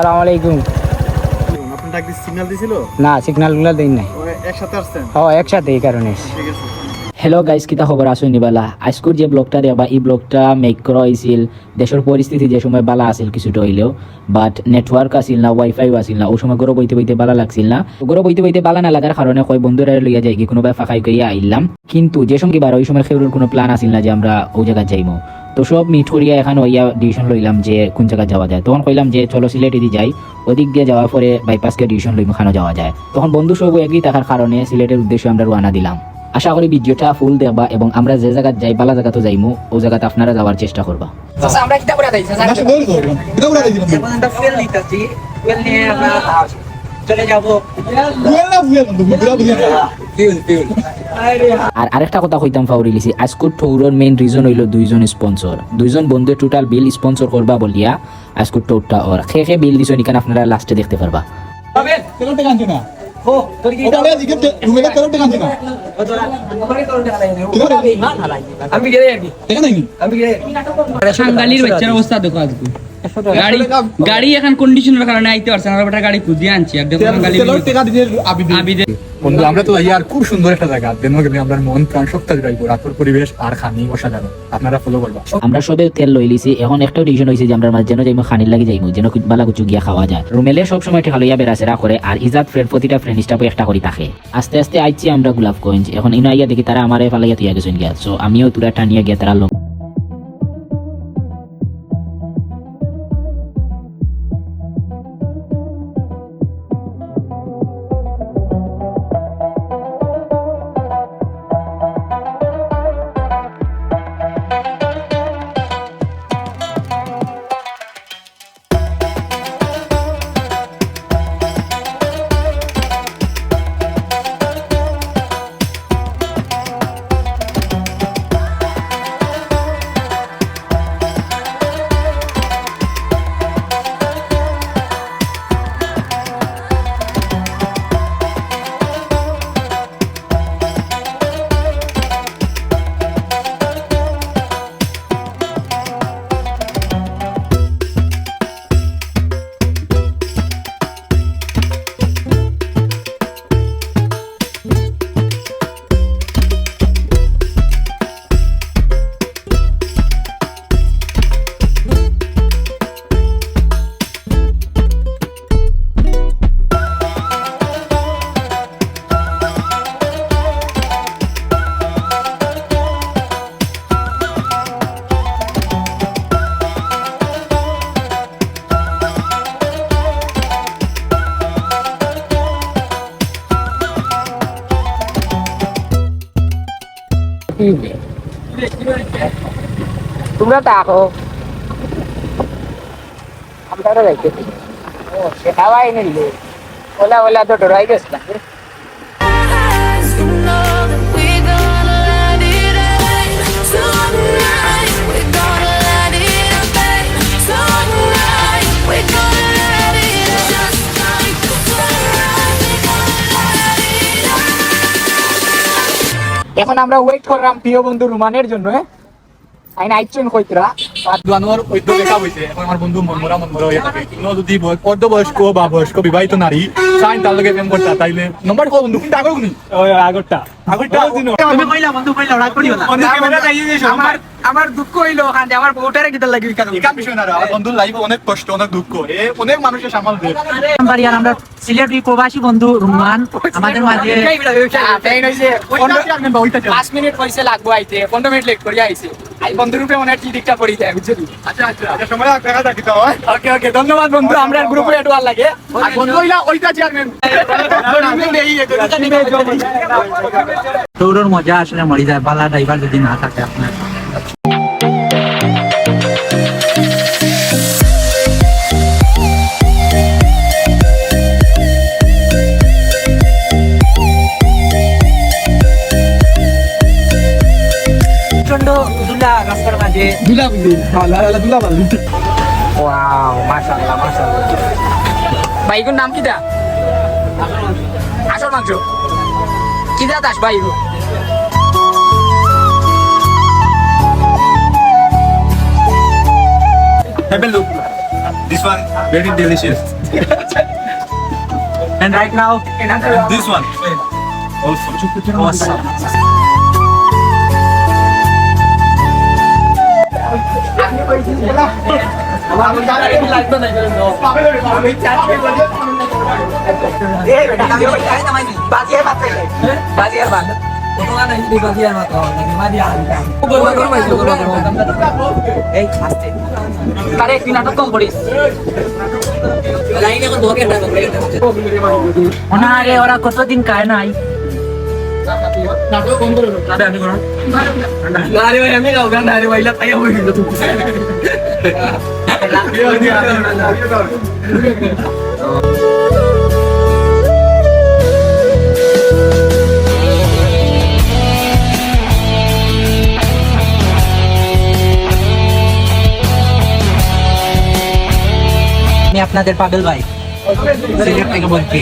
আসসালামু আলাইকুম। আপনি ডাক দিয়ে সিগন্যাল দিছিল? না, সিগন্যালগুলো দিন নাই। একসাথে আসছেন? একসাথে, এই কারণে। ঠিক আছে। হেল্ল' গাইজ, কিতা খবৰ আছো নিবালা। আজকের যে ব্লগটা দেখবা, এই ব্লগটা মেক করা হয়েছিল দেশের পরিস্থিতি যে সময় বালা আছিল কিছুটা হইলেও, বাট নেটওয়ার্ক আসিল না, ওয়াইফাইও আসিল না। ওই সময় গরো বইতে বইতে বালা লাগছিল না। গরো বইতে বইতে বালা না লাগার কারণে কই বন্ধুরা লইয়া যাই কি কোনোভাবে ফাঁকাই করিয়া আইলাম। কিন্তু যে সঙ্গে বার ওই সময় খেউরের কোনো প্ল্যান আসিল না যে আমরা ওই জায়গায় যাইমো। তো সব মিট করিয়া এখন ওইয়া ডিসিশন লইলাম যে কোন জায়গায় যাওয়া যায়। তখন কইলাম যে চলো সিলেট দিয়ে যাই, ওদিক দিয়ে যাওয়ার পরে বাইপাসকে ডিসিশন লইম খানো যাওয়া যায়। তখন বন্ধু সব একই থাকার কারণে সিলেটের উদ্দেশ্যে আমরা রওনা দিলাম। আশা করি ভিডিওটা ফুল দেখবা এবং আমরা যে জায়গায় যাই বালা জায়গা তো যাইমু, ও জায়গাতে আপনারা যাওয়ার চেষ্টা করবা। আমরা কিটা করে দেই স্যার, আমরা ফুয়েল নিতেছি, ফুয়েল নিয়ে আমরা চলে যাব। আর আরেকটা কথা কইতাম ফাউরি লিছি, আজকুর ট্যুরের মেইন রিজন হইল দুইজন স্পন্সর। দুইজন বন্ধু টোটাল বিল স্পন্সর করবা বলিয়া আজকুর ট্যুরটা ওর খে বিল দিছো নিকান আপনারা লাস্টে দেখতে পারবা। সাংগালির বাচ্চার অবস্থা দেখো আজকে। গাড়ি এখন কন্ডিশনের কারণে আইতে পারছে না, আমরা গাড়ি খুঁজিয়ে আনছি। আর দেখো আবিদে বন্ধু আমরা তো ইয়ার খুব সুন্দর একটা জায়গা, আমরা মন প্রাণ সপ্তাহ জুড়াইবো। রাতের পরিবেশ আর খানি অসাধারণ, আপনারা ফলো করবা। আমরা সবে তেল লই লিছি, এখন একটা ডিসিশন হইছে যে আমরা যেন যাইমু খানির লাগি যাইমু, যেন বালা কুচু গিয়া খাওয়া যায়। রুমেলে সব সময় ঠেকা লইয়া বেড়াচেরা করে, আর ইজাত ফ্রেন্ড প্রতিটা ফ্রেন্ড স্টাফও একটা করে থাকে। আস্তে আস্তে আইছি আমরা গোলাপগঞ্জ। এখন ইনো আইয়া দেখি তারা আমারে ফালাইয়া তুইয়া গেছেন গিয়া। সো আমিও তুরা টানিয়া গিয়া তারা লোক তোমরা তাকো, আমরা যাইতেছি। সেটাই নিলে ওলা ওলা তো ডরাই গেছে। এখন আমরা ওয়েট করলাম প্রিয় বন্ধু রুমানের জন্য। আইন আইচুন কইতরা দুয়ানোর উদ্যোগ দেখা হইছে। এখন আমার বন্ধু মনমরা হয়ে থাকে। কোনো যদি অর্ধবয়স্ক বা বয়স্ক বিবাহিত নারী চাই তার লগে প্রেম করতে, তাইলে নম্বর কো বন্ধু কিন্তু আগর কোনি আগরটা তুমি কইলা বন্ধু কইলা রাগ করিও না। আমার দুঃখ হইলো কারণ আমার বউটারে কিটা লাগি কেন একাম বিষয় না। আমার বন্ধুর লাইফে অনেক কষ্ট, অনেক দুঃখ, অনেক মানুষের সামাল দেয়। আমরা সিলেটি প্রবাসী বন্ধু রুমান আমাদের মাঝে 5 মিনিট পয়সা লাগবো আইতে, 15 মিনিট লেট করিয়া আইছে। আই বন্ধু রূপে মনে হয় দিকটা পড়ি যায় বুঝলি। আচ্ছা সময় দেখা থাকি তো হয়। ওকে ধন্যবাদ বন্ধু। আমরা গ্রুপে এড ওয়ার লাগে আর বন্ধু হইলা ওইটা চেয়ারম্যান ট্যুরের মজা আসলে মরি যায় বালা ড্রাইভার যদি না থাকে আপনার। প্রচন্ড দুলা রাস্তার মাঝে দুলা বালি ওয়াও মাশাআল্লাহ মাশাআল্লাহ। বাইগুর নাম কিটা? আসল মাংস কিটা দাস বাইগু। হেবেল This one very delicious. And right now, This one also. awesome. ওনারে ওরা কতদিন খায় নাই আমি আপনাদের পাগল ভাই সিলেট থেকে বলছি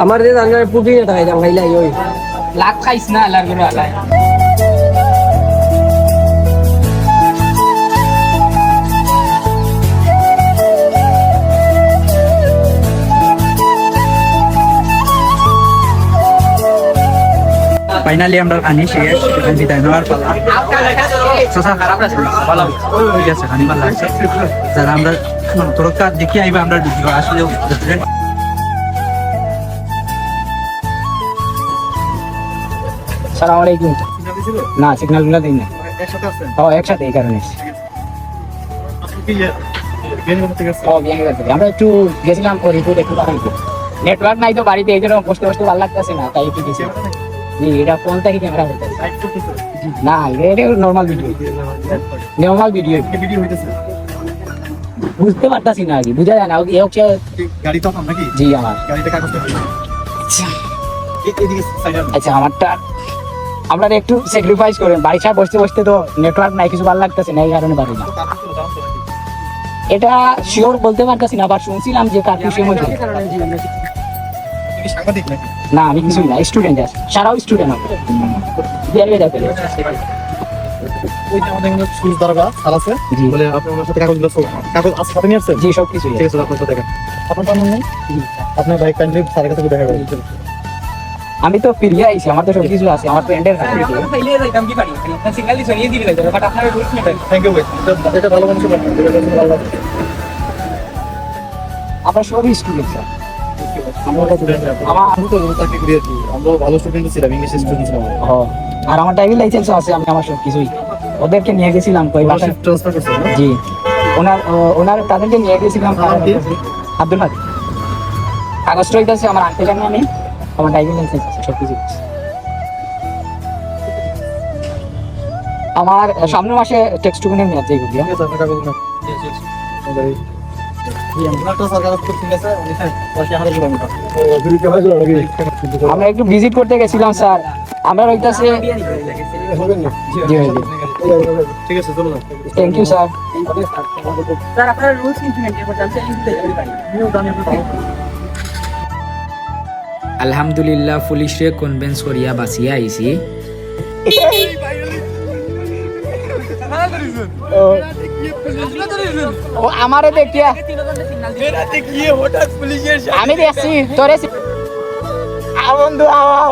আমার যে জানার পুটি না থাকে জামাইলাই ওই লাভ খাইছ না আলার করে আলাই ফাইনালি আমরা খানি শেষ এখন বিদায় নেওয়ার পালা শশা খারাপ লাগছে ভালো ঠিক আছে খানি ভালো লাগছে যারা আমরা তোরকা দেখি আইবা আমরা ভিডিও আসলে সালাম আলাইকুম না সিগন্যাল গুলো দিন না ও একসাথে এই কারণে ও বিয়ে গেছে আমরা একটু গেছিলাম ও রিপোর্ট একটু বানাইতে নেটওয়ার্ক নাই তো বাড়িতে এই জন্য বসতে বসতে ভালো লাগতেছে না তাই একটু গেছি জি এটা ফোন থেকে ক্যামেরা করতেছে না এটা নর্মাল ভিডিও বুঝতে পারতাছি না আগে বুঝা যায় না এ হচ্ছে গাড়ি তো আপনার নাকি জি আমার গাড়িতে কাগজ এদিকে সাইড আচ্ছা আমারটা আমরা একটু স্যাক্রিফাইস করেন বাড়ি ছাড়া বসতে বসতে তো নেটওয়ার্ক নাই কিছু ভালো লাগতেছে না এই কারণে পারি না এটা শিওর বলতে পারতেছি না বাট শুনছিলাম যে কার্টুন সময় সাংবাদিক নাকি না আমি কিছুই না স্টুডেন্ট আছে সারাও স্টুডেন্ট হবে বিয়ারে যাবে ওই যে আমাদের এখানে সুইচ দরগা স্যার আছে জি। বলে আপনি ওনার সাথে কাগজগুলো কাগজ আছে সাথে নিয়ে আসছেন জি সব কিছু ঠিক আছে আপনার সাথে দেখেন আপনার নাম নেই আপনার বাইক কাইন্ডলি স্যারের কাছে দেখা করুন আমি তো ফিরিয়ে আইছি আমার তো সব কিছু আছে আমার ফ্রেন্ডের কাছে থ্যাংক ইউ ভাই এটা ভালো মানুষ ভালো আমরা সবই স্টুডেন্ট স্যার আমি তো চাকরি করিয়েছি আমরা ভালো স্টুডেন্ট ছিলাম ইংলিশ স্টুডেন্ট ছিলাম আর আমার ড্রাইভিং লাইসেন্স আছে আমি আমার সব কিছুই ওদেরকে নিয়ে গেছিলাম কই বাসা শিফট ট্রান্সফার করছেন না জি ওনার তাদেরকে নিয়ে গেছিলাম নাম কি? আব্দুল হাদি কাগজটা হইতেছে আমার আঙ্কেলের নামে আমার ড্রাইভিং লাইসেন্স আছে সব কিছু আমার সামনের মাসে টেক্সট টুকুনের মেয়াদ যেগুলি ঠিক আছে আপনার কাগজ নাও আপনার তো সরকার থেকে ঠিক আছে উনি পাশে হাজার কিলোমিটার আমরা একটু ভিজিট করতে গেছিলাম স্যার আমরা হইতাছে জি ভাই ঠিক আছে চলো থ্যাংক ইউ স্যার স্যার আপনারা রুলস কিন্তু মেনটেন করতে আছেন আলহামদুলিল্লাহ পুলিশে কনভিন্স করিয়া বাঁচিয়া আইছি ও আমারে দেখিয়া আমি দেখছি তোরে বন্ধু আও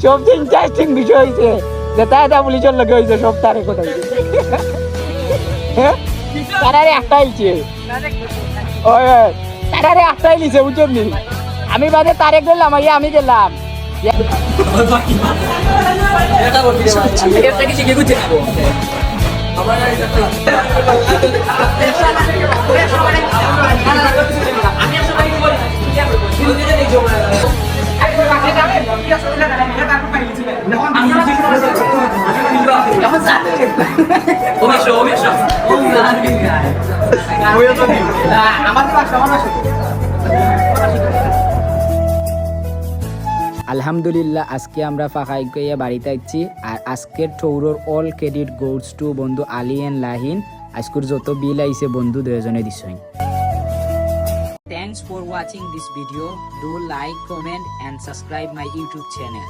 সবচেয়ে ইন্টারেস্টিং বিষয় হয়েছে যে তারা পুলিশের লোক হয়েছে সব তারে কোথায় তারারে একটা আইছে ওই তারারে একটাই লিছে বুঝছেন নি আমি বাদে তারেক গেলাম আমি গেলাম আলহামদুলিল্লাহ আজকে আমরা ফাঁকাই গিয়ে বাড়িতে আসছি আর আজকের টৌরর অল ক্রেডিট গোস টু বন্ধু আলী এন্ড লাহিন আজকের যত বিল আইছে বন্ধু দুজনে দিছই Thanks for watching this video. Do like, comment and subscribe my YouTube channel.